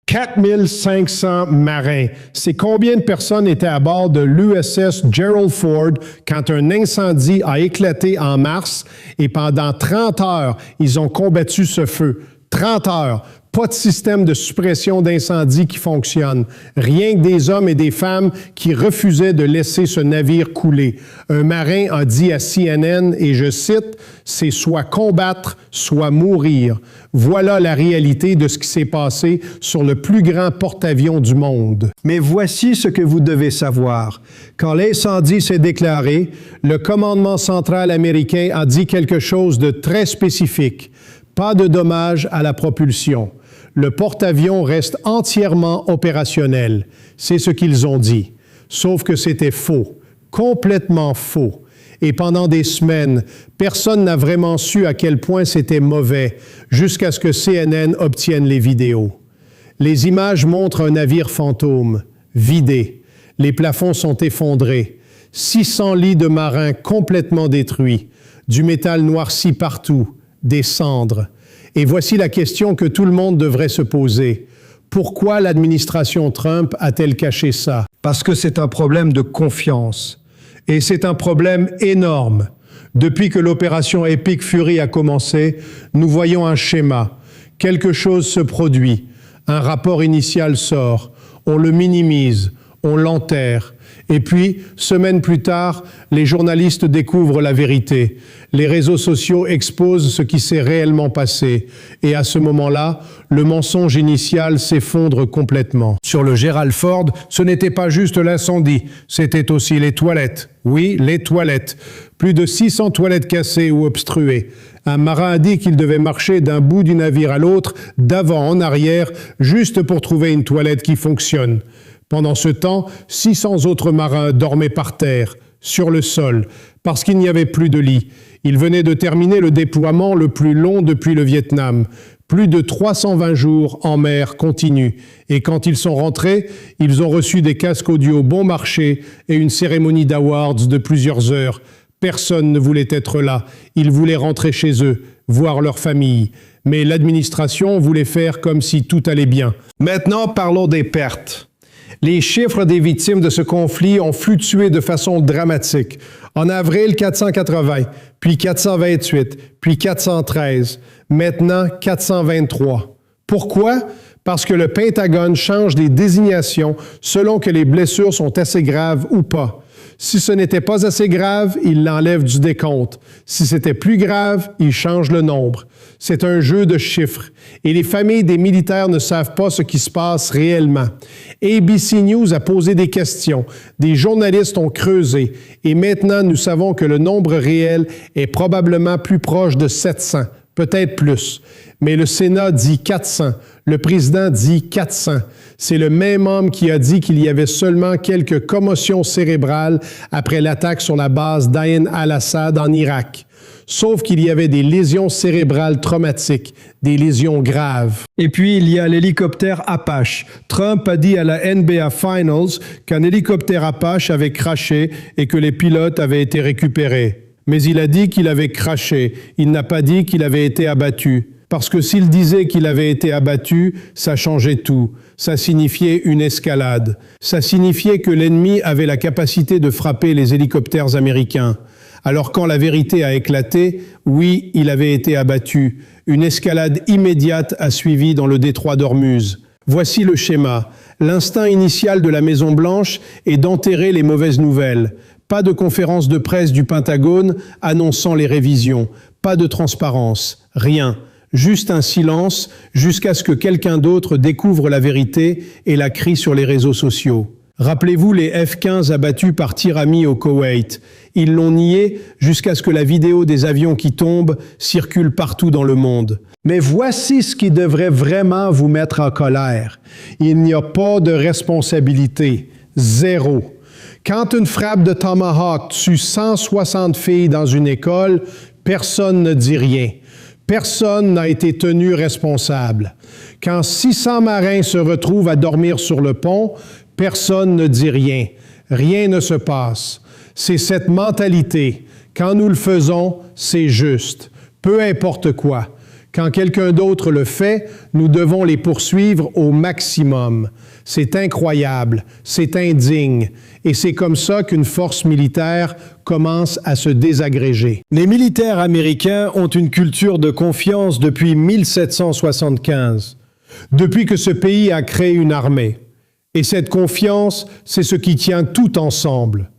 4500 marins. C'est combien de personnes étaient à bord de l'USS Gerald Ford quand un incendie a éclaté en mars et pendant 30 heures, ils ont combattu ce feu. 30 heures. Pas de système de suppression d'incendie qui fonctionne. Rien que des hommes et des femmes qui refusaient de laisser ce navire couler. Un marin a dit à CNN, et je cite, « C'est soit combattre, soit mourir. » Voilà la réalité de ce qui s'est passé sur le plus grand porte-avions du monde. Mais voici ce que vous devez savoir. Quand l'incendie s'est déclaré, le commandement central américain a dit quelque chose de très spécifique. Pas de dommages à la propulsion. Le porte-avions reste entièrement opérationnel. C'est ce qu'ils ont dit. Sauf que c'était faux, complètement faux. Et pendant des semaines, personne n'a vraiment su à quel point c'était mauvais, jusqu'à ce que CNN obtienne les vidéos. Les images montrent un navire fantôme, vidé. Les plafonds sont effondrés. 600 lits de marins complètement détruits. Du métal noirci partout. Des cendres. Et voici la question que tout le monde devrait se poser. Pourquoi l'administration Trump a-t-elle caché ça? Parce que c'est un problème de confiance. Et c'est un problème énorme. Depuis que l'opération Epic Fury a commencé, nous voyons un schéma. Quelque chose se produit. Un rapport initial sort. On le minimise. On l'enterre. Et puis, semaines plus tard, les journalistes découvrent la vérité. Les réseaux sociaux exposent ce qui s'est réellement passé. Et à ce moment-là, le mensonge initial s'effondre complètement. Sur le Gerald Ford, ce n'était pas juste l'incendie, c'était aussi les toilettes. Oui, les toilettes. Plus de 600 toilettes cassées ou obstruées. Un marin a dit qu'il devait marcher d'un bout du navire à l'autre, d'avant en arrière, juste pour trouver une toilette qui fonctionne. Pendant ce temps, 600 autres marins dormaient par terre, sur le sol, parce qu'il n'y avait plus de lit. Ils venaient de terminer le déploiement le plus long depuis le Vietnam. Plus de 320 jours en mer continue. Et quand ils sont rentrés, ils ont reçu des casques audio bon marché et une cérémonie d'awards de plusieurs heures. Personne ne voulait être là. Ils voulaient rentrer chez eux, voir leur famille. Mais l'administration voulait faire comme si tout allait bien. Maintenant, parlons des pertes. Les chiffres des victimes de ce conflit ont fluctué de façon dramatique. En avril, 480, puis 428, puis 413, maintenant 423. Pourquoi? Parce que le Pentagone change les désignations selon que les blessures sont assez graves ou pas. Si ce n'était pas assez grave, il l'enlève du décompte. Si c'était plus grave, il change le nombre. C'est un jeu de chiffres. Et les familles des militaires ne savent pas ce qui se passe réellement. ABC News a posé des questions. Des journalistes ont creusé. Et maintenant, nous savons que le nombre réel est probablement plus proche de 700, peut-être plus. Mais le Sénat dit 400. Le président dit 400. C'est le même homme qui a dit qu'il y avait seulement quelques commotions cérébrales après l'attaque sur la base d'Ain al-Assad en Irak. Sauf qu'il y avait des lésions cérébrales traumatiques, des lésions graves. Et puis, il y a l'hélicoptère Apache. Trump a dit à la NBA Finals qu'un hélicoptère Apache avait craché et que les pilotes avaient été récupérés. Mais il a dit qu'il avait craché. Il n'a pas dit qu'il avait été abattu. Parce que s'il disait qu'il avait été abattu, ça changeait tout. Ça signifiait une escalade. Ça signifiait que l'ennemi avait la capacité de frapper les hélicoptères américains. Alors quand la vérité a éclaté, oui, il avait été abattu. Une escalade immédiate a suivi dans le détroit d'Ormuz. Voici le schéma. L'instinct initial de la Maison-Blanche est d'enterrer les mauvaises nouvelles. Pas de conférence de presse du Pentagone annonçant les révisions. Pas de transparence. Rien. Juste un silence jusqu'à ce que quelqu'un d'autre découvre la vérité et la crie sur les réseaux sociaux. Rappelez-vous les F-15 abattus par tir ami au Koweït. Ils l'ont nié jusqu'à ce que la vidéo des avions qui tombent circule partout dans le monde. Mais voici ce qui devrait vraiment vous mettre en colère. Il n'y a pas de responsabilité. Zéro. Quand une frappe de Tomahawk tue 160 filles dans une école, personne ne dit rien. Personne n'a été tenu responsable. Quand 600 marins se retrouvent à dormir sur le pont, personne ne dit rien. Rien ne se passe. C'est cette mentalité. Quand nous le faisons, c'est juste. Peu importe quoi. Quand quelqu'un d'autre le fait, nous devons les poursuivre au maximum. C'est incroyable, c'est indigne, et c'est comme ça qu'une force militaire commence à se désagréger. Les militaires américains ont une culture de confiance depuis 1775, depuis que ce pays a créé une armée. Et cette confiance, c'est ce qui tient tout ensemble.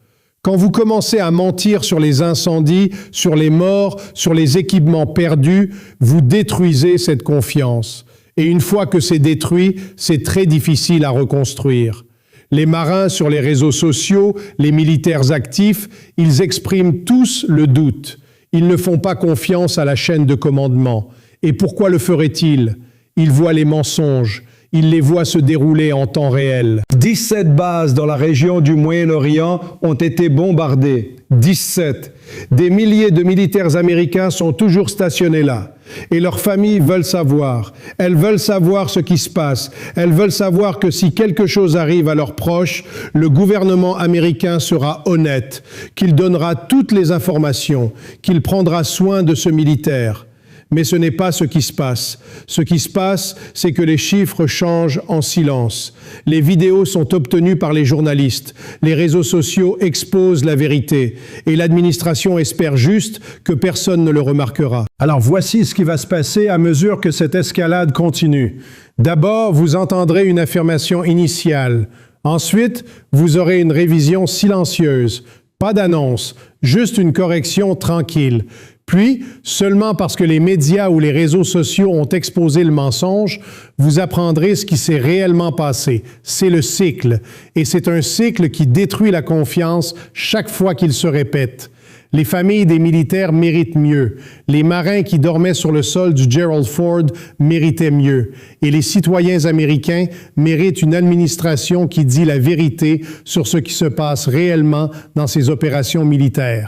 Quand vous commencez à mentir sur les incendies, sur les morts, sur les équipements perdus, vous détruisez cette confiance. Et une fois que c'est détruit, c'est très difficile à reconstruire. Les marins sur les réseaux sociaux, les militaires actifs, ils expriment tous le doute. Ils ne font pas confiance à la chaîne de commandement. Et pourquoi le feraient-ils? Ils voient les mensonges. Ils les voient se dérouler en temps réel. 17 bases dans la région du Moyen-Orient ont été bombardées. 17. Des milliers de militaires américains sont toujours stationnés là. Et leurs familles veulent savoir. Elles veulent savoir ce qui se passe. Elles veulent savoir que si quelque chose arrive à leurs proches, le gouvernement américain sera honnête, qu'il donnera toutes les informations, qu'il prendra soin de ce militaire. Mais ce n'est pas ce qui se passe. Ce qui se passe, c'est que les chiffres changent en silence. Les vidéos sont obtenues par les journalistes. Les réseaux sociaux exposent la vérité. Et l'administration espère juste que personne ne le remarquera. Alors voici ce qui va se passer à mesure que cette escalade continue. D'abord, vous entendrez une affirmation initiale. Ensuite, vous aurez une révision silencieuse. Pas d'annonce, juste une correction tranquille. Puis, seulement parce que les médias ou les réseaux sociaux ont exposé le mensonge, vous apprendrez ce qui s'est réellement passé. C'est le cycle. Et c'est un cycle qui détruit la confiance chaque fois qu'il se répète. Les familles des militaires méritent mieux. Les marins qui dormaient sur le sol du Gerald Ford méritaient mieux. Et les citoyens américains méritent une administration qui dit la vérité sur ce qui se passe réellement dans ces opérations militaires.